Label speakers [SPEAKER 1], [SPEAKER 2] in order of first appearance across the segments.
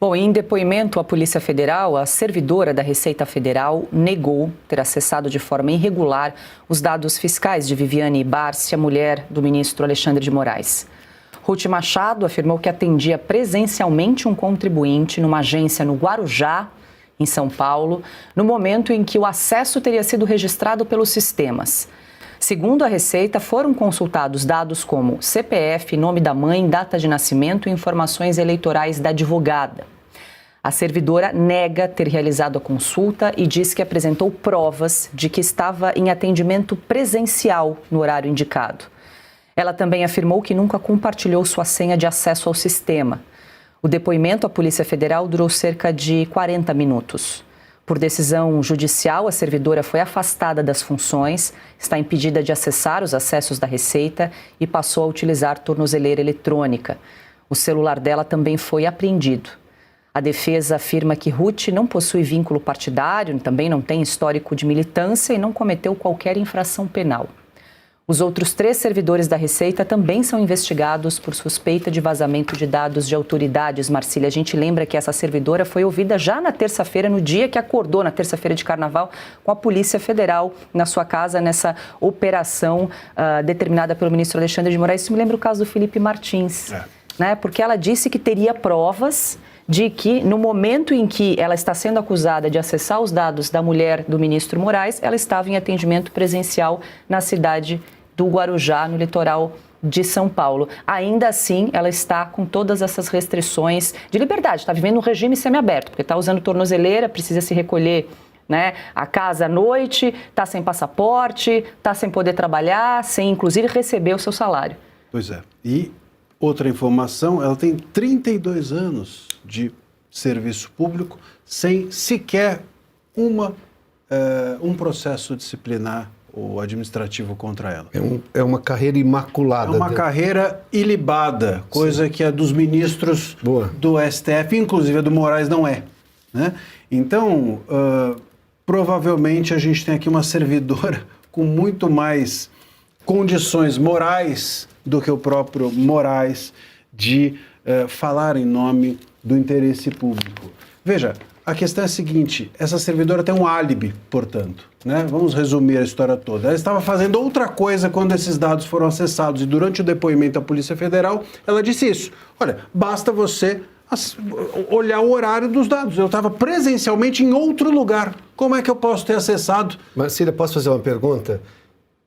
[SPEAKER 1] Bom, em depoimento à Polícia Federal, a servidora da Receita Federal negou ter acessado de forma irregular os dados fiscais de Viviane Bárcia, mulher do ministro Alexandre de Moraes. Ruth Machado afirmou que atendia presencialmente um contribuinte numa agência no Guarujá, em São Paulo, no momento em que o acesso teria sido registrado pelos sistemas. Segundo a Receita, foram consultados dados como CPF, nome da mãe, data de nascimento e informações eleitorais da advogada. A servidora nega ter realizado a consulta e diz que apresentou provas de que estava em atendimento presencial no horário indicado. Ela também afirmou que nunca compartilhou sua senha de acesso ao sistema. O depoimento à Polícia Federal durou cerca de 40 minutos. Por decisão judicial, a servidora foi afastada das funções, está impedida de acessar os acessos da Receita e passou a utilizar tornozeleira eletrônica. O celular dela também foi apreendido. A defesa afirma que Ruth não possui vínculo partidário, também não tem histórico de militância e não cometeu qualquer infração penal. Os outros 3 servidores da Receita também são investigados por suspeita de vazamento de dados de autoridades. Marcília, a gente lembra que essa servidora foi ouvida já na terça-feira, no dia que acordou, na terça-feira de carnaval, com a Polícia Federal na sua casa, nessa operação determinada pelo ministro Alexandre de Moraes. Isso me lembra o caso do Felipe Martins, né? Porque ela disse que teria provas de que, no momento em que ela está sendo acusada de acessar os dados da mulher do ministro Moraes, ela estava em atendimento presencial na cidade do Guarujá, no litoral de São Paulo. Ainda assim, ela está com todas essas restrições de liberdade, está vivendo um regime semiaberto, porque está usando tornozeleira, precisa se recolher, né, a casa à noite, está sem passaporte, está sem poder trabalhar, sem inclusive receber o seu salário.
[SPEAKER 2] Pois é. E outra informação, ela tem 32 anos de serviço público sem sequer um processo disciplinar ou administrativo contra ela.
[SPEAKER 3] É uma carreira imaculada.
[SPEAKER 2] É uma carreira ilibada, coisa Sim. que é dos ministros do STF, inclusive a do Moraes não é. Né? Então, provavelmente a gente tem aqui uma servidora com muito mais condições morais do que o próprio Moraes de falar em nome do interesse público. Veja, a questão é a seguinte, essa servidora tem um álibi, portanto, né? Vamos resumir a história toda. Ela estava fazendo outra coisa quando esses dados foram acessados e durante o depoimento à Polícia Federal, ela disse isso. Olha, basta você olhar o horário dos dados. Eu estava presencialmente em outro lugar. Como é que eu posso ter acessado?
[SPEAKER 3] Marcília, posso fazer uma pergunta?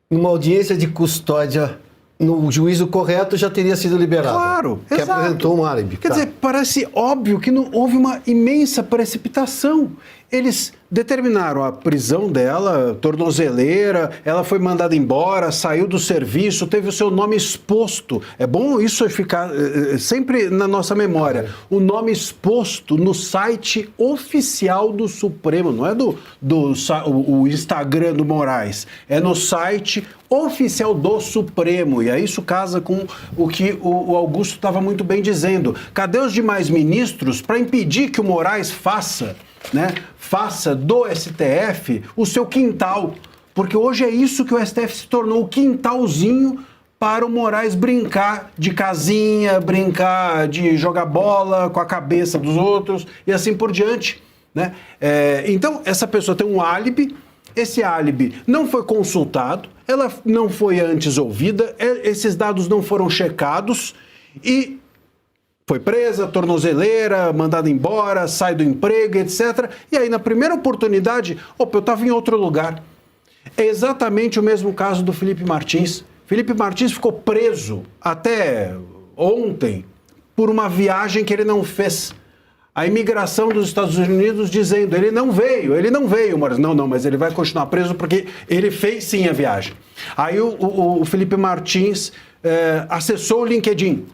[SPEAKER 3] Numa audiência de custódia, no juízo correto, já teria sido liberado.
[SPEAKER 2] Claro,
[SPEAKER 3] que
[SPEAKER 2] exato.
[SPEAKER 3] Apresentou um álibi.
[SPEAKER 2] Quer dizer, parece óbvio que não houve uma imensa precipitação. Eles determinaram a prisão dela, tornozeleira, ela foi mandada embora, saiu do serviço, teve o seu nome exposto. É bom isso ficar sempre na nossa memória. O nome exposto no site oficial do Supremo, não é o Instagram do Moraes, é no site oficial do Supremo. E aí isso casa com o que o Augusto estava muito bem dizendo. Cadê os demais ministros para impedir que o Moraes faça do STF o seu quintal? Porque hoje é isso que o STF se tornou, o quintalzinho para o Moraes brincar de casinha, brincar de jogar bola com a cabeça dos outros e assim por diante. Né? Então, essa pessoa tem um álibi, esse álibi não foi consultado, ela não foi antes ouvida, esses dados não foram checados e foi presa, tornozeleira, mandada embora, sai do emprego, etc. E aí, na primeira oportunidade, eu estava em outro lugar. É exatamente o mesmo caso do Felipe Martins. Felipe Martins ficou preso até ontem por uma viagem que ele não fez. A imigração dos Estados Unidos dizendo, ele não veio, Moraes. Não, mas ele vai continuar preso porque ele fez sim a viagem. Aí o Felipe Martins acessou o LinkedIn.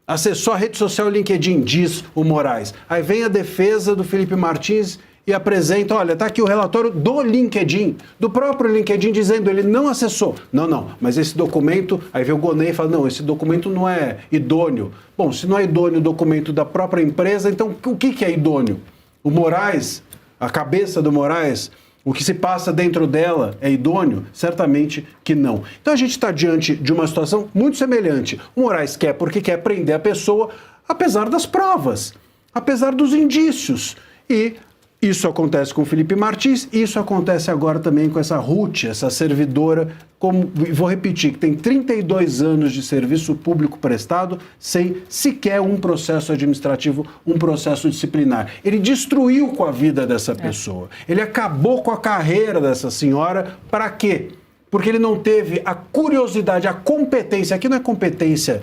[SPEAKER 2] Acessou a rede social LinkedIn, diz o Moraes. Aí vem a defesa do Felipe Martins e apresenta, olha, tá aqui o relatório do LinkedIn, do próprio LinkedIn, dizendo ele não acessou. Não, mas esse documento, aí vem o Gonei e fala, não, esse documento não é idôneo. Bom, se não é idôneo o documento da própria empresa, então o que é idôneo? O Moraes, a cabeça do Moraes, o que se passa dentro dela é idôneo? Certamente que não. Então a gente está diante de uma situação muito semelhante. O Moraes quer porque quer prender a pessoa, apesar das provas. apesar dos indícios. E isso acontece com o Felipe Martins, e isso acontece agora também com essa Ruth, essa servidora, vou repetir, que tem 32 anos de serviço público prestado sem sequer um processo administrativo, um processo disciplinar. Ele destruiu com a vida dessa pessoa. Ele acabou com a carreira dessa senhora. Para quê? Porque ele não teve a curiosidade, a competência. Aqui não é competência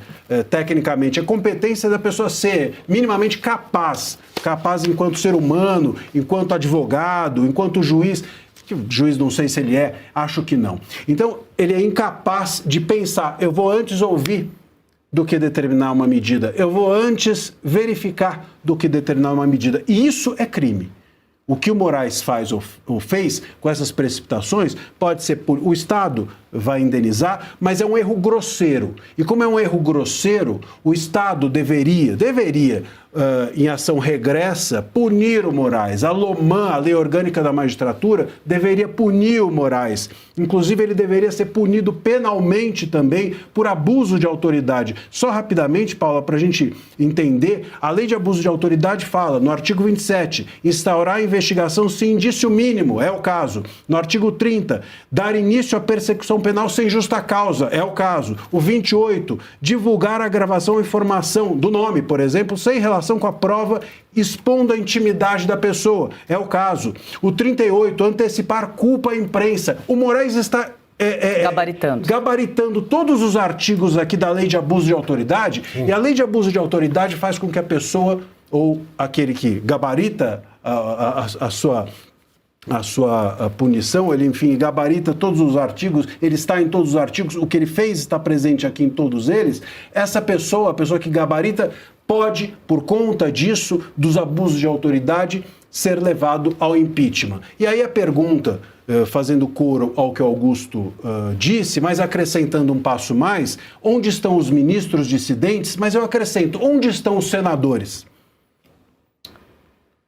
[SPEAKER 2] tecnicamente, é competência da pessoa ser minimamente capaz enquanto ser humano, enquanto advogado, enquanto juiz. Juiz não sei se ele é, acho que não. Então, ele é incapaz de pensar, eu vou antes ouvir do que determinar uma medida, eu vou antes verificar do que determinar uma medida. E isso é crime. O que o Moraes faz ou fez com essas precipitações pode ser o Estado vai indenizar, mas é um erro grosseiro. E como é um erro grosseiro, o Estado deveria, em ação regressa, punir o Moraes. A LOMAN, a Lei Orgânica da Magistratura, deveria punir o Moraes. Inclusive, ele deveria ser punido penalmente também por abuso de autoridade. Só rapidamente, Paula, para a gente entender, a Lei de Abuso de Autoridade fala, no artigo 27, instaurar a investigação sem indício mínimo, é o caso. No artigo 30, dar início à persecução penal sem justa causa, é o caso. O 28, divulgar a gravação ou informação do nome, por exemplo, sem relação com a prova, expondo a intimidade da pessoa, é o caso. O 38, antecipar culpa à imprensa. O Moraes está gabaritando todos os artigos aqui da Lei de Abuso de Autoridade, e a Lei de Abuso de Autoridade faz com que a pessoa, ou aquele que gabarita a sua punição, ele, enfim, gabarita todos os artigos, ele está em todos os artigos, o que ele fez está presente aqui em todos eles. Essa pessoa, a pessoa que gabarita, pode, por conta disso, dos abusos de autoridade, ser levado ao impeachment. E aí a pergunta, fazendo coro ao que o Augusto disse, mas acrescentando um passo mais, onde estão os ministros dissidentes? Mas eu acrescento, onde estão os senadores?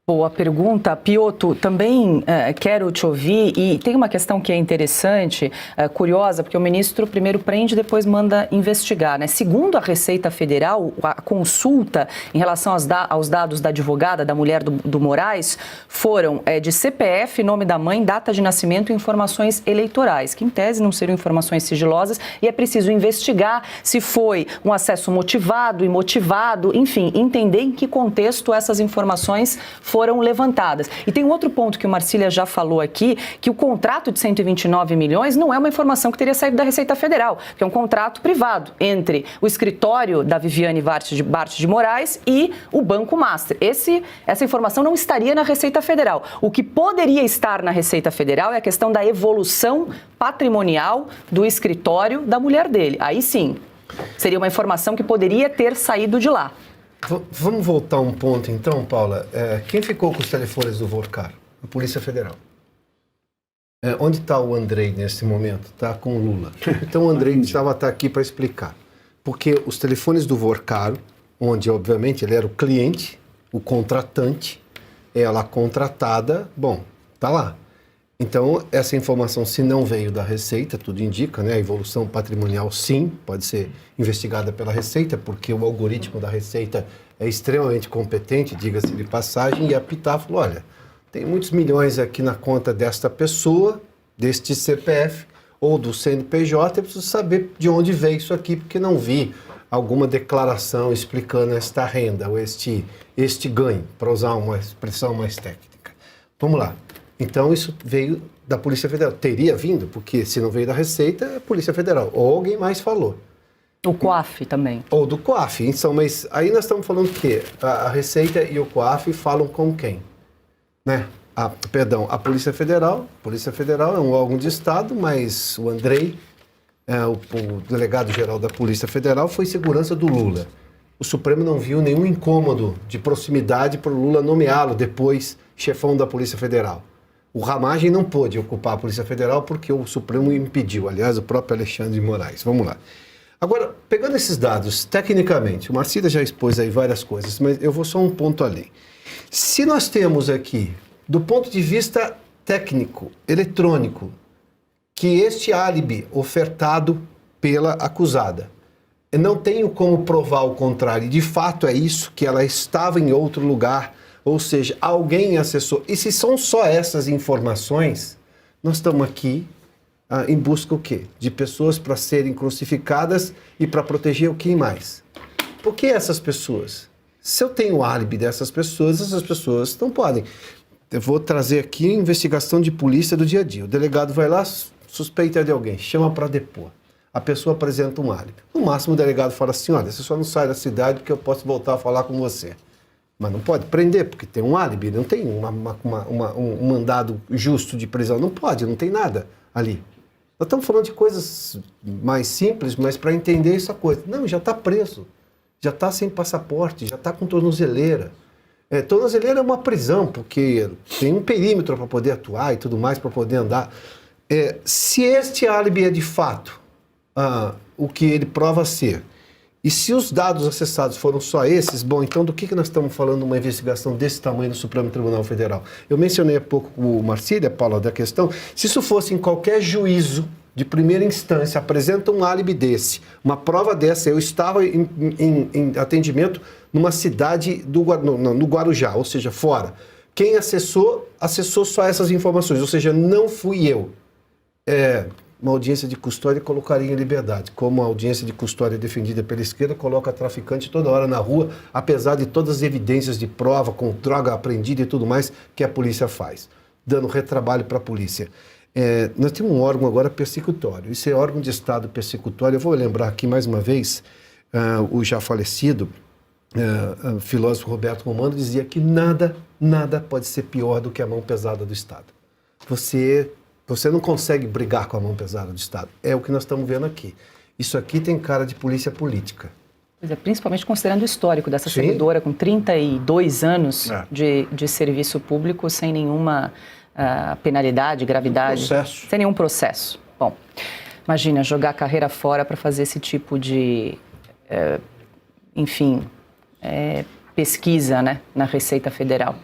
[SPEAKER 1] Boa pergunta. Piotr, também quero te ouvir, e tem uma questão que é interessante, curiosa, porque o ministro primeiro prende e depois manda investigar, né? Segundo a Receita Federal, a consulta em relação aos dados da advogada, da mulher do Moraes, foram de CPF, nome da mãe, data de nascimento e informações eleitorais, que em tese não seriam informações sigilosas, e é preciso investigar se foi um acesso motivado, imotivado, enfim, entender em que contexto essas informações foram levantadas. E tem um outro ponto que o Marcília já falou aqui, que o contrato de 129 milhões não é uma informação que teria saído da Receita Federal, que é um contrato privado entre o escritório da Viviane Bart de Moraes e o Banco Master. Essa informação não estaria na Receita Federal. O que poderia estar na Receita Federal é a questão da evolução patrimonial do escritório da mulher dele. Aí sim, seria uma informação que poderia ter saído de lá.
[SPEAKER 3] Vamos voltar um ponto então, Paula. Quem ficou com os telefones do Vorcar? A Polícia Federal. Onde está o Andrei nesse momento? Está com o Lula. Então o Andrei precisava estar aqui para explicar. Porque os telefones do Vorcar, onde obviamente ele era o cliente, o contratante, ela contratada, bom, está lá. Então, essa informação, se não veio da Receita, tudo indica, né? A evolução patrimonial, sim, pode ser investigada pela Receita, porque o algoritmo da Receita é extremamente competente, diga-se de passagem, e apitar, falou, olha, tem muitos milhões aqui na conta desta pessoa, deste CPF ou do CNPJ, eu preciso saber de onde veio isso aqui, porque não vi alguma declaração explicando esta renda, ou este ganho, para usar uma expressão mais técnica. Vamos lá. Então, isso veio da Polícia Federal. Teria vindo, porque se não veio da Receita, é a Polícia Federal. Ou alguém mais falou.
[SPEAKER 1] O COAF também.
[SPEAKER 3] Ou do COAF. Então, mas aí nós estamos falando que a Receita e o COAF falam com quem? Né? A Polícia Federal. A Polícia Federal é um órgão de Estado, mas o Andrei, o delegado-geral da Polícia Federal, foi segurança do Lula. O Supremo não viu nenhum incômodo de proximidade para o Lula nomeá-lo depois chefão da Polícia Federal. O Ramagem não pôde ocupar a Polícia Federal porque o Supremo impediu, aliás, o próprio Alexandre de Moraes. Vamos lá. Agora, pegando esses dados, tecnicamente, o Marcília já expôs aí várias coisas, mas eu vou só um ponto além. Se nós temos aqui, do ponto de vista técnico, eletrônico, que este álibi ofertado pela acusada Eu não tenho como provar o contrário. De fato é isso, que ela estava em outro lugar, ou seja, alguém acessou. E se são só essas informações, nós estamos aqui em busca o quê? De pessoas para serem crucificadas e para proteger o quem mais? Por que essas pessoas? Se eu tenho o álibi dessas pessoas, essas pessoas não podem. Eu vou trazer aqui a investigação de polícia do dia a dia. O delegado vai lá, suspeita de alguém, chama para depor. A pessoa apresenta um álibi. No máximo o delegado fala assim, olha, você só não sai da cidade porque eu posso voltar a falar com você. Mas não pode prender, porque tem um álibi, não tem um mandado justo de prisão. Não pode, não tem nada ali. Nós estamos falando de coisas mais simples, mas para entender essa coisa. Não, já está preso, já está sem passaporte, já está com tornozeleira. Tornozeleira é uma prisão, porque tem um perímetro para poder atuar e tudo mais, para poder andar. Se este álibi é de fato o que ele prova ser, e se os dados acessados foram só esses, bom, então do que nós estamos falando numa investigação desse tamanho no Supremo Tribunal Federal? Eu mencionei há pouco com o Marcília, Paula, da questão, se isso fosse em qualquer juízo de primeira instância, apresenta um álibi desse, uma prova dessa, eu estava em atendimento numa cidade no Guarujá, ou seja, fora. Quem acessou só essas informações, ou seja, não fui eu. Uma audiência de custódia colocaria em liberdade, como a audiência de custódia defendida pela esquerda coloca traficante toda hora na rua, apesar de todas as evidências de prova, com droga apreendida e tudo mais que a polícia faz, dando retrabalho para a polícia. Nós temos um órgão agora persecutório, esse órgão de Estado persecutório, eu vou lembrar aqui mais uma vez, o já falecido filósofo Roberto Romano dizia que nada pode ser pior do que a mão pesada do Estado. Você não consegue brigar com a mão pesada do Estado. É o que nós estamos vendo aqui. Isso aqui tem cara de polícia política.
[SPEAKER 1] Pois é, principalmente considerando o histórico dessa servidora com 32 anos de serviço público sem nenhuma penalidade, gravidade, sem nenhum processo. Bom, imagina jogar a carreira fora para fazer esse tipo de, pesquisa, né, na Receita Federal.